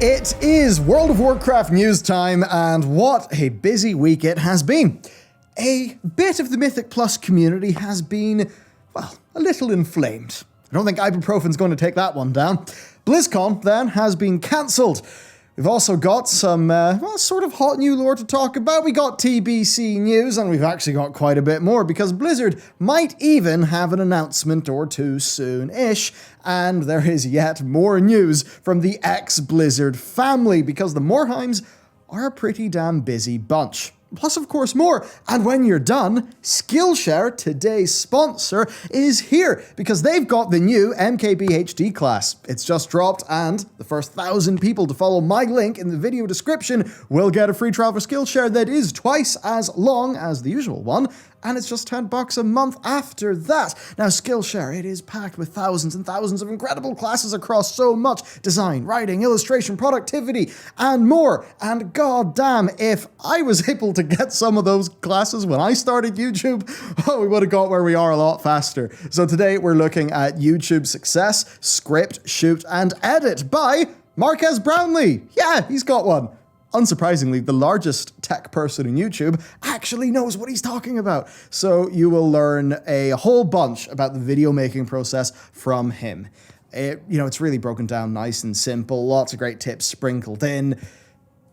It is World of Warcraft news time, and what a busy week it has been. A bit of the Mythic Plus community has been, well, a little inflamed. I don't think ibuprofen's going to take that one down. Blizzcon, then, has been cancelled. We've also got some, sort of hot new lore to talk about. We got TBC news, and we've actually got quite a bit more, because Blizzard might even have an announcement or two soon-ish, and there is yet more news from the ex-Blizzard family, because the Morheims are a pretty damn busy bunch. Plus, of course, more. And when you're done, Skillshare, today's sponsor, is here because they've got the new MKBHD class. It's just dropped, and the first 1,000 people to follow my link in the video description will get a free trial for Skillshare that is twice as long as the usual one, and it's just $10 a month after that. Now, Skillshare, it is packed with thousands and thousands of incredible classes across so much design, writing, illustration, productivity, and more. And goddamn, if I was able to get some of those classes when I started YouTube, we would have got where we are a lot faster. So today we're looking at YouTube Success, Script, Shoot, and Edit by Marques Brownlee. Yeah, he's got one. Unsurprisingly, the largest tech person in YouTube actually knows what he's talking about. So you will learn a whole bunch about the video making process from him. It's really broken down nice and simple. Lots of great tips sprinkled in.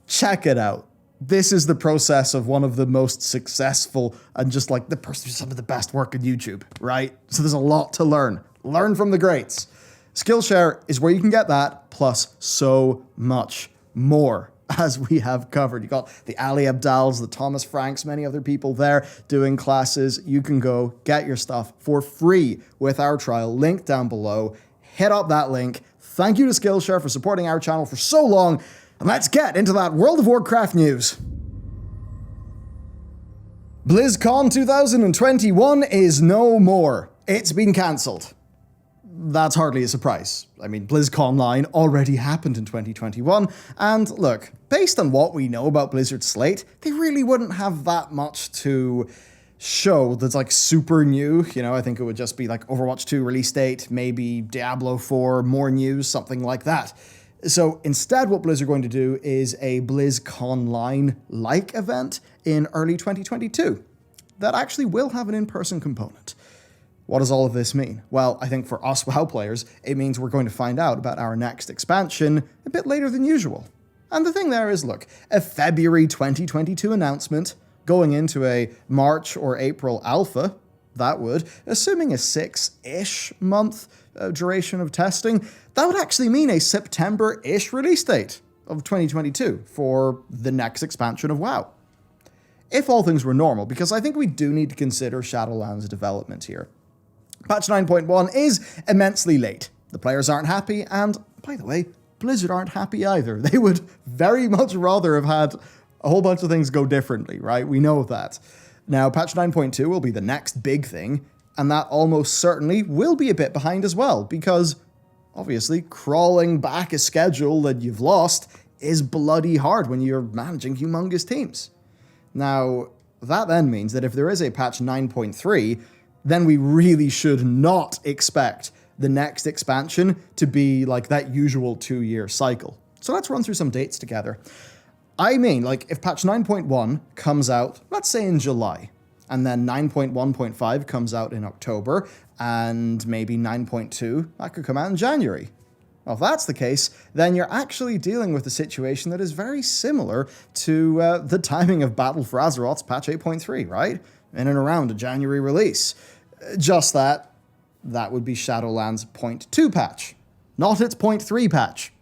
Check it out. This is the process of one of the most successful and just like the person who's some of the best work on YouTube, right? So there's a lot to learn. Learn from the greats. Skillshare is where you can get that, plus so much more, as we have covered. You got the Ali Abdals, the Thomas Franks, many other people there doing classes. You can go get your stuff for free with our trial, link down below. Hit up that link. Thank you to Skillshare for supporting our channel for so long. And let's get into that World of Warcraft news. BlizzCon 2021 is no more. It's been cancelled. That's hardly a surprise. I mean, BlizzConline already happened in 2021, and look, based on what we know about Blizzard's slate, they really wouldn't have that much to show that's like super new. I think it would just be like Overwatch 2 release date, maybe Diablo 4, more news, something like that. So instead, what Blizzard are going to do is a BlizzConline-like event in early 2022 that actually will have an in-person component. What does all of this mean? Well, I think for us WoW players, it means we're going to find out about our next expansion a bit later than usual. And the thing there is, look, a February 2022 announcement going into a March or April alpha, that would, assuming a 6-ish month duration of testing, that would actually mean a September-ish release date of 2022 for the next expansion of WoW. If all things were normal, because I think we do need to consider Shadowlands' development here. Patch 9.1 is immensely late. The players aren't happy, and, by the way, Blizzard aren't happy either. They would very much rather have had a whole bunch of things go differently, right? We know that. Now, patch 9.2 will be the next big thing, and that almost certainly will be a bit behind as well, because, obviously, crawling back a schedule that you've lost is bloody hard when you're managing humongous teams. Now, that then means that if there is a patch 9.3, then we really should not expect the next expansion to be like that usual 2-year cycle. So let's run through some dates together. I mean, like, if patch 9.1 comes out, let's say in July, and then 9.1.5 comes out in October, and maybe 9.2, that could come out in January. Well, if that's the case, then you're actually dealing with a situation that is very similar to the timing of Battle for Azeroth's patch 8.3, right? In and around a January release. Just that would be Shadowlands' 0.2 patch, not its 0.3 patch.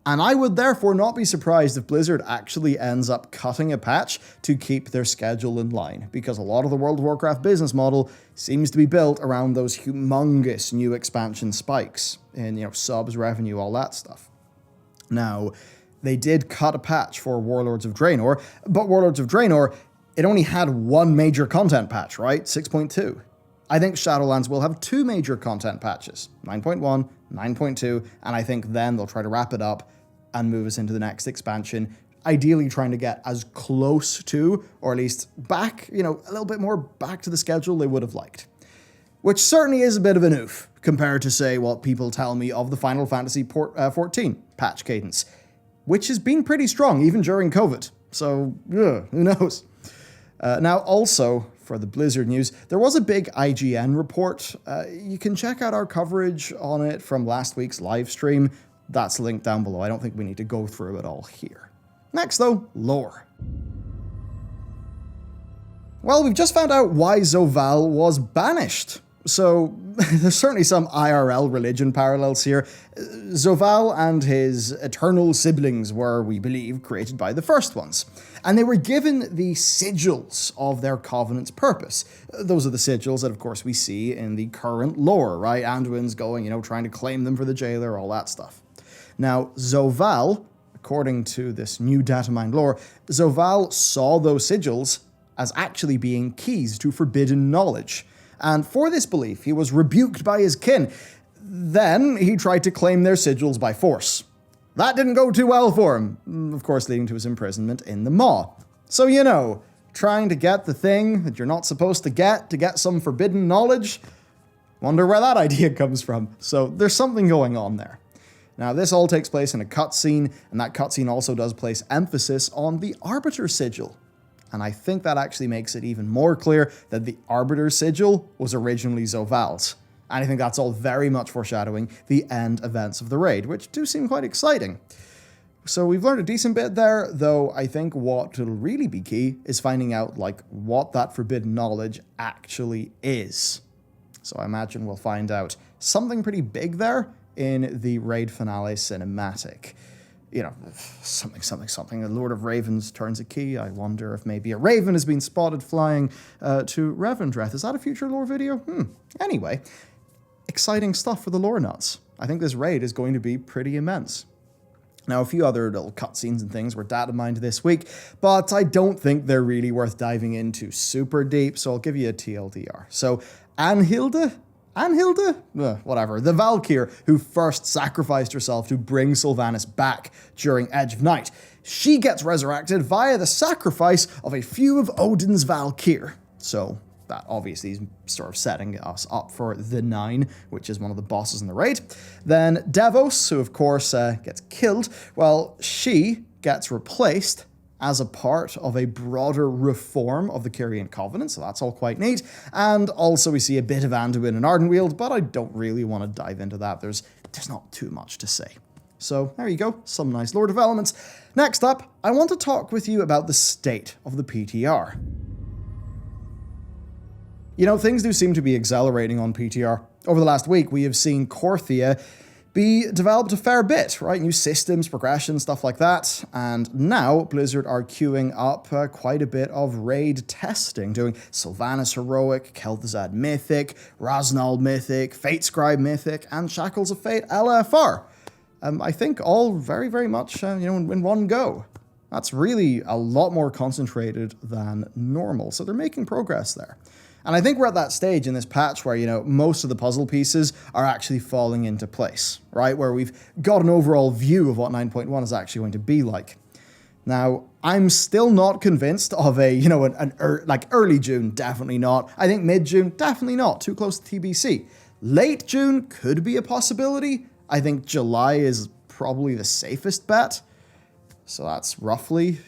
And I would therefore not be surprised if Blizzard actually ends up cutting a patch to keep their schedule in line, because a lot of the World of Warcraft business model seems to be built around those humongous new expansion spikes in, subs, revenue, all that stuff. Now, they did cut a patch for Warlords of Draenor, but Warlords of Draenor, it only had one major content patch, right? 6.2. I think Shadowlands will have 2 major content patches, 9.1, 9.2, and I think then they'll try to wrap it up and move us into the next expansion, ideally trying to get as close to, or at least back, a little bit more back to the schedule they would have liked. Which certainly is a bit of an oof, compared to, say, what people tell me of the Final Fantasy XIV patch cadence. which has been pretty strong even during COVID. So, who knows? Now, also, for the Blizzard news, there was a big IGN report. You can check out our coverage on it from last week's live stream. That's linked down below. I don't think we need to go through it all here. Next, though, lore. Well, we've just found out why Zovaal was banished. So, there's certainly some IRL religion parallels here. Zovaal and his eternal siblings were, we believe, created by the first ones. And they were given the sigils of their covenant's purpose. Those are the sigils that, of course, we see in the current lore, right? Anduin's going, trying to claim them for the jailer, all that stuff. Now, Zovaal, according to this new datamined lore, Zovaal saw those sigils as actually being keys to forbidden knowledge. And for this belief, he was rebuked by his kin. Then he tried to claim their sigils by force. That didn't go too well for him, of course leading to his imprisonment in the Maw. So, trying to get the thing that you're not supposed to get some forbidden knowledge, wonder where that idea comes from. So there's something going on there. Now, this all takes place in a cutscene, and that cutscene also does place emphasis on the Arbiter Sigil. And I think that actually makes it even more clear that the Arbiter Sigil was originally Zovaal's. And I think that's all very much foreshadowing the end events of the raid, which do seem quite exciting. So we've learned a decent bit there, though I think what will really be key is finding out, what that forbidden knowledge actually is. So I imagine we'll find out something pretty big there in the raid finale cinematic. Something. The Lord of Ravens turns a key. I wonder if maybe a raven has been spotted flying to Revendreth. Is that a future lore video? Anyway, exciting stuff for the lore nuts. I think this raid is going to be pretty immense. Now, a few other little cutscenes and things were data mined this week, but I don't think they're really worth diving into super deep, so I'll give you a TLDR. So, Anhilde, whatever, the Valkyr who first sacrificed herself to bring Sylvanas back during Edge of Night. She gets resurrected via the sacrifice of a few of Odin's Valkyr. So that obviously is sort of setting us up for the Nine, which is one of the bosses in the raid. Then Devos, who of course gets killed, well, she gets replaced as a part of a broader reform of the Kyrian Covenant, so that's all quite neat. And also we see a bit of Anduin and Ardenweald, but I don't really want to dive into that. There's not too much to say. So there you go, some nice lore developments. Next up, I want to talk with you about the state of the PTR. Things do seem to be accelerating on PTR. Over the last week, we have seen Korthia be developed a fair bit, right? New systems, progression, stuff like that. And now Blizzard are queuing up quite a bit of raid testing, doing Sylvanas Heroic, Kel'Thuzad Mythic, Raznal Mythic, Fate Scribe Mythic, and Shackles of Fate LFR. I think all very, very much, in one go. That's really a lot more concentrated than normal. So they're making progress there. And I think we're at that stage in this patch where, most of the puzzle pieces are actually falling into place, right? Where we've got an overall view of what 9.1 is actually going to be like. Now, I'm still not convinced of early June, definitely not. I think mid-June, definitely not. Too close to TBC. Late June could be a possibility. I think July is probably the safest bet. So that's roughly,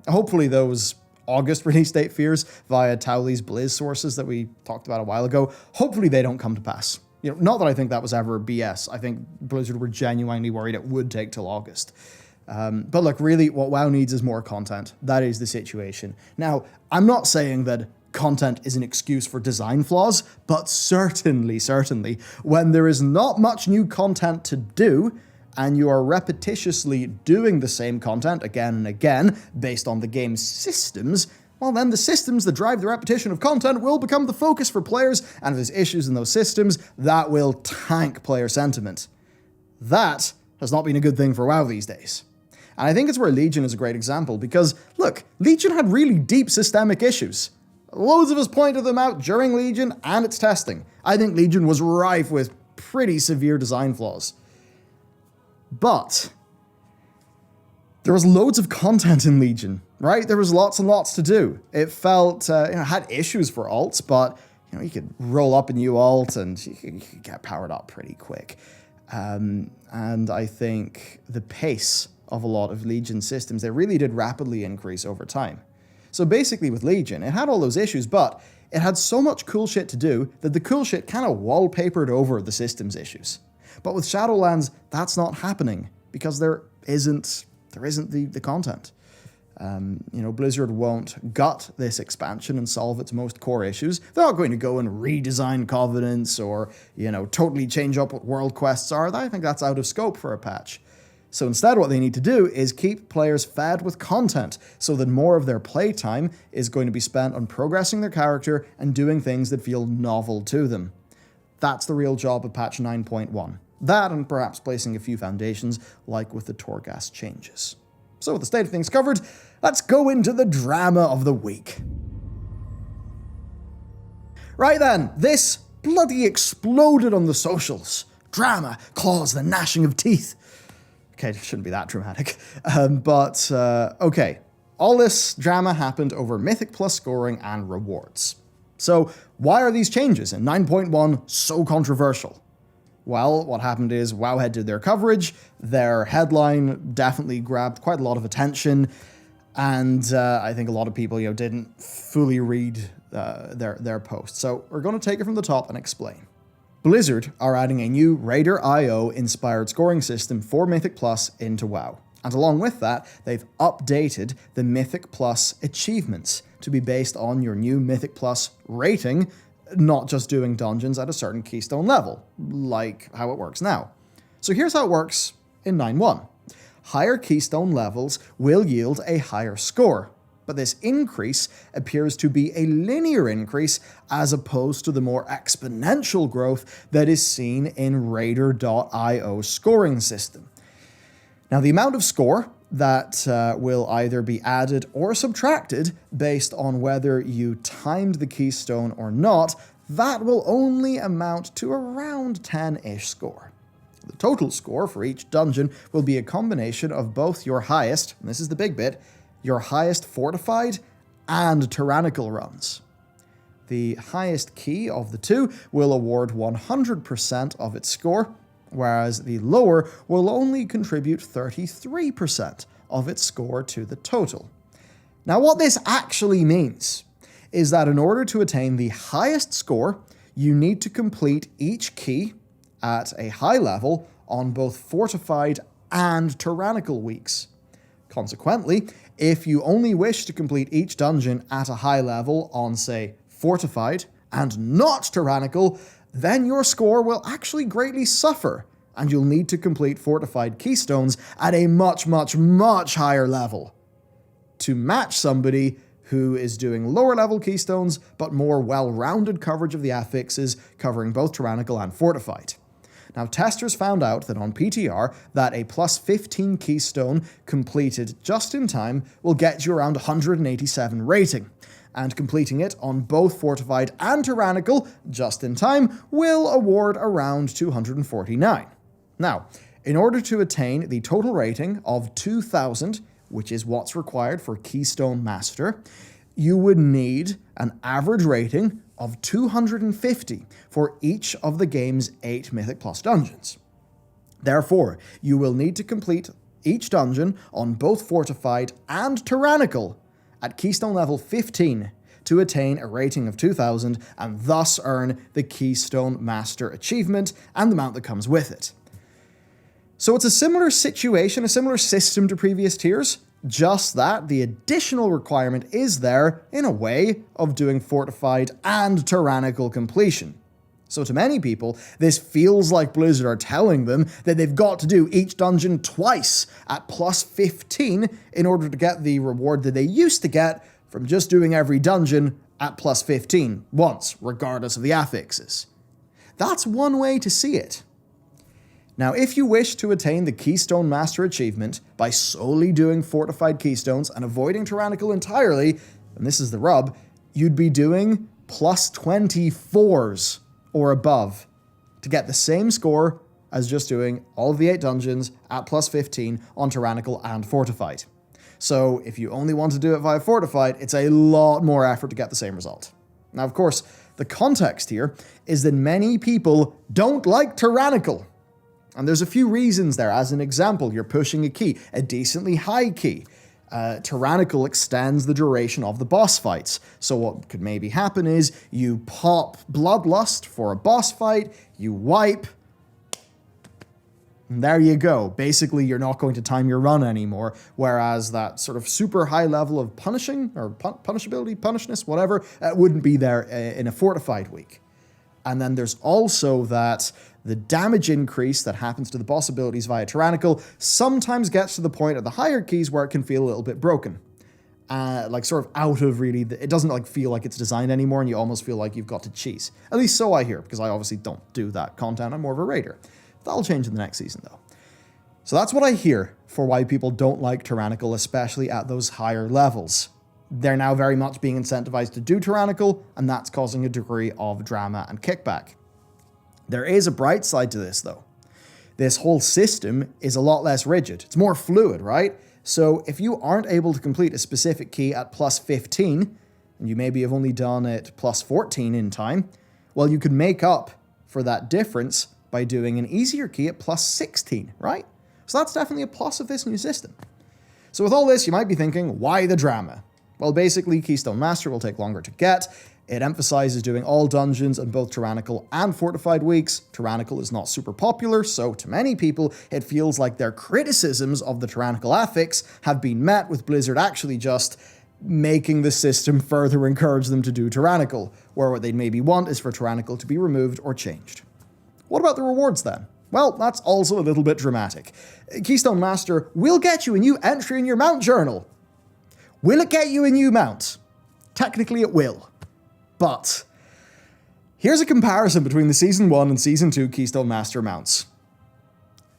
hopefully those August release date fears via Towley's Blizz sources that we talked about a while ago, hopefully they don't come to pass. Not that I think that was ever BS. I think Blizzard were genuinely worried it would take till August. But look, really, what WoW needs is more content. That is the situation. Now, I'm not saying that content is an excuse for design flaws, but certainly, when there is not much new content to do, and you are repetitiously doing the same content again and again based on the game's systems, well then the systems that drive the repetition of content will become the focus for players, and if there's issues in those systems, that will tank player sentiment. That has not been a good thing for WoW these days. And I think it's where Legion is a great example, because, look, Legion had really deep systemic issues. Loads of us pointed them out during Legion and its testing. I think Legion was rife with pretty severe design flaws. But there was loads of content in Legion, right? There was lots and lots to do. It felt, had issues for alts, but, you could roll up a new alt and you could get powered up pretty quick. And I think the pace of a lot of Legion systems. They really did rapidly increase over time. So basically with Legion, it had all those issues, but it had so much cool shit to do that the cool shit kind of wallpapered over the system's issues. But with Shadowlands, that's not happening because there isn't the content. Blizzard won't gut this expansion and solve its most core issues. They're not going to go and redesign Covenants or, totally change up what world quests are. I think that's out of scope for a patch. So instead, what they need to do is keep players fed with content so that more of their playtime is going to be spent on progressing their character and doing things that feel novel to them. That's the real job of patch 9.1. That and perhaps placing a few foundations like with the Torghast changes. So with the state of things covered, let's go into the drama of the week. Right then, this bloody exploded on the socials. Drama, claws, the gnashing of teeth. Okay, it shouldn't be that dramatic. Okay. All this drama happened over Mythic Plus scoring and rewards. So why are these changes in 9.1 so controversial? Well, what happened is Wowhead did their coverage, their headline definitely grabbed quite a lot of attention, and I think a lot of people didn't fully read their post. So we're going to take it from the top and explain. Blizzard are adding a new Raider.io inspired scoring system for Mythic Plus into WoW. And along with that, they've updated the Mythic Plus achievements to be based on your new Mythic Plus rating, not just doing dungeons at a certain keystone level, like how it works now. So here's how it works in 9.1. Higher keystone levels will yield a higher score, but this increase appears to be a linear increase as opposed to the more exponential growth that is seen in Raider.io's scoring system. Now, the amount of score that will either be added or subtracted based on whether you timed the keystone or not, that will only amount to around 10-ish score. The total score for each dungeon will be a combination of both your highest, and this is the big bit, your highest fortified and tyrannical runs. The highest key of the two will award 100% of its score, whereas the lower will only contribute 33% of its score to the total. Now, what this actually means is that in order to attain the highest score, you need to complete each key at a high level on both fortified and tyrannical weeks. Consequently, if you only wish to complete each dungeon at a high level on, say, fortified and not tyrannical, then your score will actually greatly suffer, and you'll need to complete fortified keystones at a much, much, much higher level to match somebody who is doing lower level keystones but more well-rounded coverage of the affixes covering both tyrannical and fortified. Now, testers found out that on PTR that a plus 15 keystone completed just in time will get you around 187 rating, and completing it on both fortified and tyrannical just in time will award around 249. Now, in order to attain the total rating of 2000, which is what's required for Keystone Master, you would need an average rating of 250 for each of the game's 8 Mythic Plus dungeons. Therefore, you will need to complete each dungeon on both fortified and tyrannical at Keystone level 15 to attain a rating of 2000 and thus earn the Keystone Master achievement and the mount that comes with it. So it's a similar situation, a similar system to previous tiers, just that the additional requirement is there in a way of doing fortified and tyrannical completion. So to many people, this feels like Blizzard are telling them that they've got to do each dungeon twice at plus 15 in order to get the reward that they used to get from just doing every dungeon at plus 15 once, regardless of the affixes. That's one way to see it. Now, if you wish to attain the Keystone Master achievement by solely doing fortified keystones and avoiding tyrannical entirely, and this is the rub, you'd be doing plus 24s or above to get the same score as just doing all of the 8 dungeons at plus 15 on tyrannical and fortified. So if you only want to do it via fortified, it's a lot more effort to get the same result. Now, of course, the context here is that many people don't like tyrannical. And there's a few reasons there. As an example, you're pushing a key, a decently high key. Tyrannical extends the duration of the boss fights. So what could maybe happen is you pop Bloodlust for a boss fight, you wipe, and there you go. Basically, you're not going to time your run anymore, whereas that sort of super high level of punishing, or punishability, punishness, whatever, wouldn't be there in a fortified week. And then there's also that the damage increase that happens to the boss abilities via Tyrannical sometimes gets to the point of the higher keys where it can feel a little bit broken. Like sort of out of really, it doesn't like feel like it's designed anymore, and you almost feel like you've got to cheese. At least so I hear, because I obviously don't do that content, I'm more of a raider. That'll change in the next season though. So that's what I hear for why people don't like Tyrannical, especially at those higher levels. They're now very much being incentivized to do Tyrannical, and that's causing a degree of drama and kickback. There is a bright side to this, though. This whole system is a lot less rigid. It's more fluid, right? So if you aren't able to complete a specific key at plus 15, and you maybe have only done it plus 14 in time, well, you can make up for that difference by doing an easier key at plus 16, right? So that's definitely a plus of this new system. So with all this, you might be thinking, why the drama? Well, basically, Keystone Master will take longer to get. It emphasizes doing all dungeons on both Tyrannical and Fortified weeks. Tyrannical is not super popular, so to many people, it feels like their criticisms of the Tyrannical affix have been met with Blizzard actually just making the system further encourage them to do Tyrannical, where what they'd maybe want is for Tyrannical to be removed or changed. What about the rewards then? Well, that's also a little bit dramatic. Keystone Master will get you a new entry in your mount journal. Will it get you a new mount? Technically it will. But here's a comparison between the Season 1 and Season 2 Keystone Master mounts.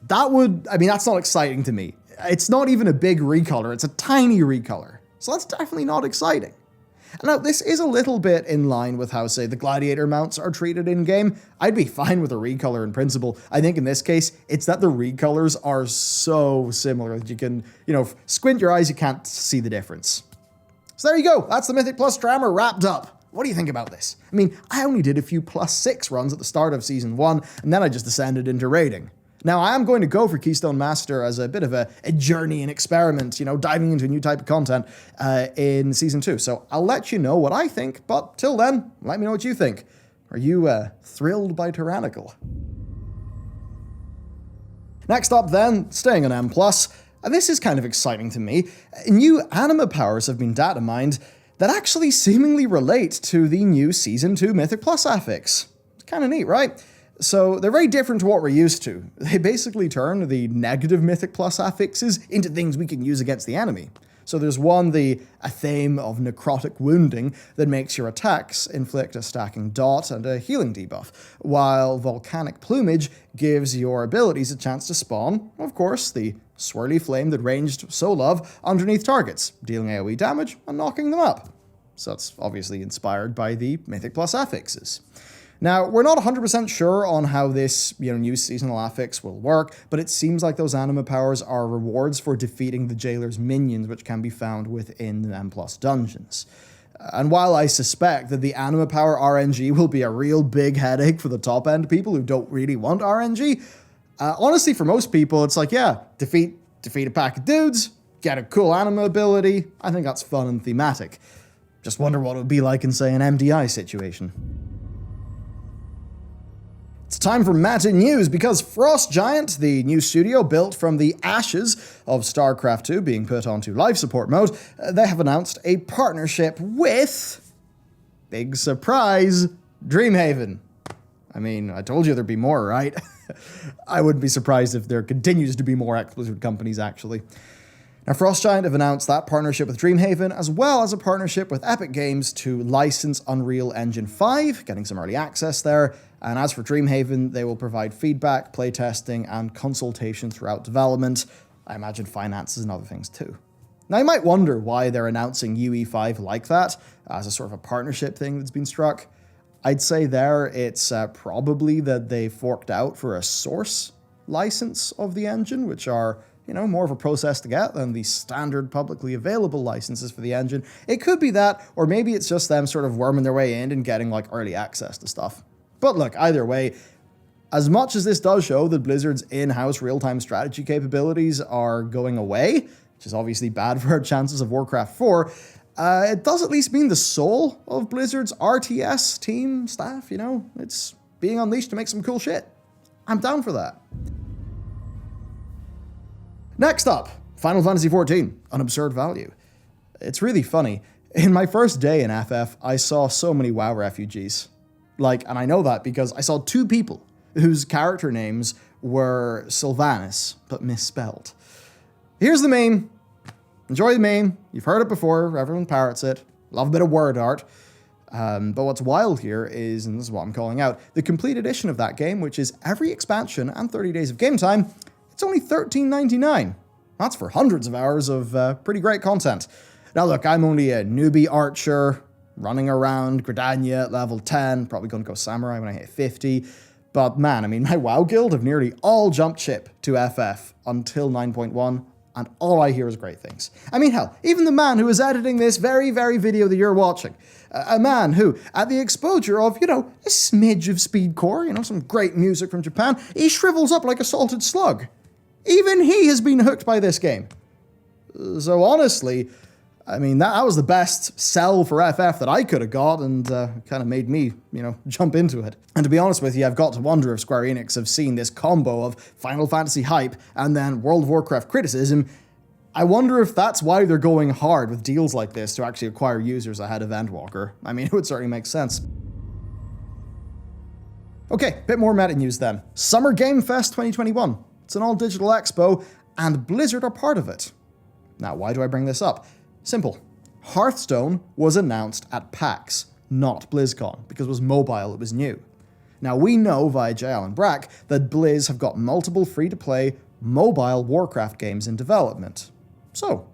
That's not exciting to me. It's not even a big recolor, it's a tiny recolor. So that's definitely not exciting. Now, this is a little bit in line with how, say, the Gladiator mounts are treated in-game. I'd be fine with a recolor in principle. I think in this case, it's that the recolors are so similar that you can, squint your eyes, you can't see the difference. So there you go. That's the Mythic Plus Trammer wrapped up. What do you think about this? I only did a few plus 6 runs at the start of Season 1, and then I just descended into raiding. Now, I am going to go for Keystone Master as a bit of a journey and experiment, diving into a new type of content in Season 2. So I'll let you know what I think, but till then, let me know what you think. Are you thrilled by Tyrannical? Next up then, staying on M+, and this is kind of exciting to me, new anima powers have been data mined that actually seemingly relate to the new Season 2 Mythic Plus affix. It's kind of neat, right? So they're very different to what we're used to. They basically turn the negative Mythic Plus affixes into things we can use against the enemy. So there's one, a theme of necrotic wounding that makes your attacks inflict a stacking dot and a healing debuff, while volcanic plumage gives your abilities a chance to spawn, of course, the swirly flame that ranged so love underneath targets, dealing AoE damage and knocking them up. So that's obviously inspired by the Mythic Plus affixes. Now, we're not 100% sure on how this new seasonal affix will work, but it seems like those anima powers are rewards for defeating the Jailer's minions, which can be found within the M+ dungeons. And while I suspect that the anima power RNG will be a real big headache for the top-end people who don't really want RNG, honestly, for most people, it's like, yeah, defeat a pack of dudes, get a cool anima ability. I think that's fun and thematic. Just wonder what it would be like in, say, an MDI situation. It's time for Meta News, because Frost Giant, the new studio built from the ashes of StarCraft 2 being put onto life support mode, they have announced a partnership with, big surprise, Dreamhaven. I told you there'd be more, right? I wouldn't be surprised if there continues to be more ex-Blizzard companies, actually. Now, Frost Giant have announced that partnership with Dreamhaven, as well as a partnership with Epic Games to license Unreal Engine 5, getting some early access there. And as for Dreamhaven, they will provide feedback, playtesting, and consultation throughout development. I imagine finances and other things too. Now, you might wonder why they're announcing UE5 like that, as a sort of a partnership thing that's been struck. I'd say there it's probably that they forked out for a source license of the engine, which are, more of a process to get than the standard publicly available licenses for the engine. It could be that, or maybe it's just them sort of worming their way in and getting early access to stuff. But look, either way, As much as this does show that Blizzard's in-house real-time strategy capabilities are going away, which is obviously bad for our chances of Warcraft 4, it does at least mean the soul of Blizzard's RTS team staff, it's being unleashed to make some cool shit. I'm down for that. Next up, Final Fantasy XIV, an absurd value. It's really funny. In my first day in FF, I saw so many WoW refugees. And I know that because I saw two people whose character names were Sylvanas, but misspelled. Here's the meme. Enjoy the meme. You've heard it before. Everyone parrots it. Love a bit of word art. But what's wild here is, and this is what I'm calling out, the complete edition of that game, which is every expansion and 30 days of game time, it's only $13.99. That's for hundreds of hours of pretty great content. Now look, I'm only a newbie archer, running around Gridania at level 10, probably going to go Samurai when I hit 50. But man, my WoW guild have nearly all jumped ship to FF until 9.1, and all I hear is great things. Hell, even the man who is editing this very, very video that you're watching, a man who, at the exposure of, a smidge of speedcore, some great music from Japan, he shrivels up like a salted slug. Even he has been hooked by this game. So honestly, that was the best sell for FF that I could have got, and kind of made me, jump into it. And to be honest with you, I've got to wonder if Square Enix have seen this combo of Final Fantasy hype and then World of Warcraft criticism. I wonder if that's why they're going hard with deals like this to actually acquire users ahead of Endwalker. It would certainly make sense. Okay, bit more meta news then. Summer Game Fest 2021. It's an all-digital expo, and Blizzard are part of it. Now, why do I bring this up? Simple. Hearthstone was announced at PAX, not BlizzCon, because it was mobile, it was new. Now, we know via J. Allen Brack that Blizz have got multiple free-to-play mobile Warcraft games in development. So,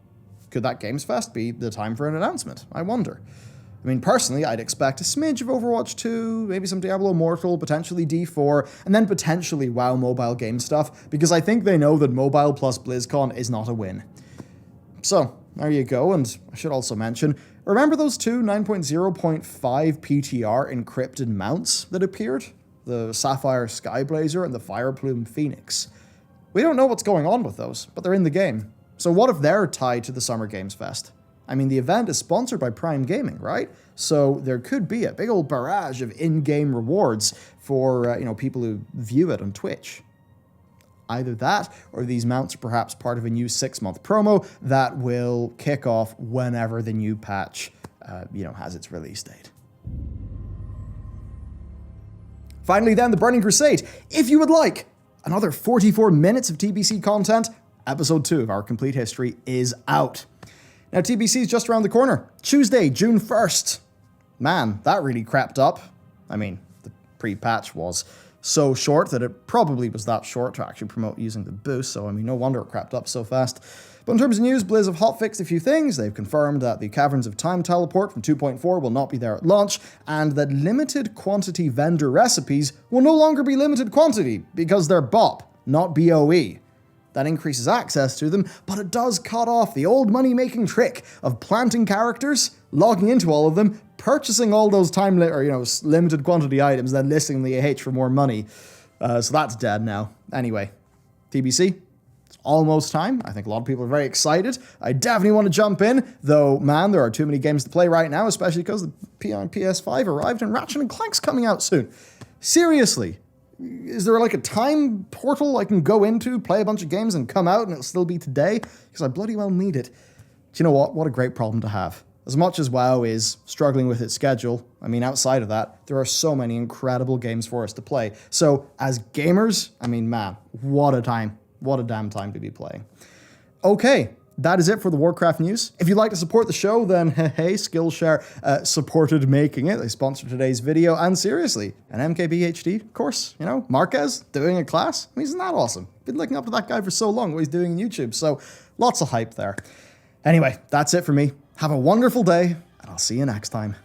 could that Games Fest be the time for an announcement? I wonder. Personally, I'd expect a smidge of Overwatch 2, maybe some Diablo Immortal, potentially D4, and then potentially WoW mobile game stuff, because I think they know that mobile plus BlizzCon is not a win. So, there you go, and I should also mention, remember those two 9.0.5 PTR encrypted mounts that appeared? The Sapphire Skyblazer and the Fireplume Phoenix. We don't know what's going on with those, but they're in the game. So what if they're tied to the Summer Games Fest? The event is sponsored by Prime Gaming, right? So there could be a big old barrage of in-game rewards for, people who view it on Twitch. Either that, or these mounts are perhaps part of a new 6-month promo that will kick off whenever the new patch, has its release date. Finally then, the Burning Crusade. If you would like another 44 minutes of TBC content, episode 2 of our complete history is out. Now, TBC is just around the corner. Tuesday, June 1st. Man, that really crept up. The pre-patch was so short that it probably was that short to actually promote using the boost, so no wonder it crept up so fast. But in terms of news, Blizz have hotfixed a few things. They've confirmed that the Caverns of Time teleport from 2.4 will not be there at launch, and that limited quantity vendor recipes will no longer be limited quantity, because they're BOP, not BOE. That increases access to them, but it does cut off the old money-making trick of planting characters, logging into all of them, purchasing all those limited quantity items, then listing the AH for more money. So that's dead now. Anyway, TBC, it's almost time. I think a lot of people are very excited. I definitely want to jump in, though, man, there are too many games to play right now, especially because the PS5 arrived and Ratchet & Clank's coming out soon. Seriously. Is there a time portal I can go into, play a bunch of games, and come out and it'll still be today? Because I bloody well need it. Do you know what? What a great problem to have. As much as WoW is struggling with its schedule, outside of that, there are so many incredible games for us to play. So, as gamers, man, what a time. What a damn time to be playing. Okay, that is it for the Warcraft news. If you'd like to support the show, then hey, Skillshare supported making it. They sponsored today's video, and seriously, an MKBHD, of course, Marquez doing a class. Isn't that awesome? Been looking up to that guy for so long, what he's doing on YouTube, so lots of hype there. Anyway, that's it for me. Have a wonderful day, and I'll see you next time.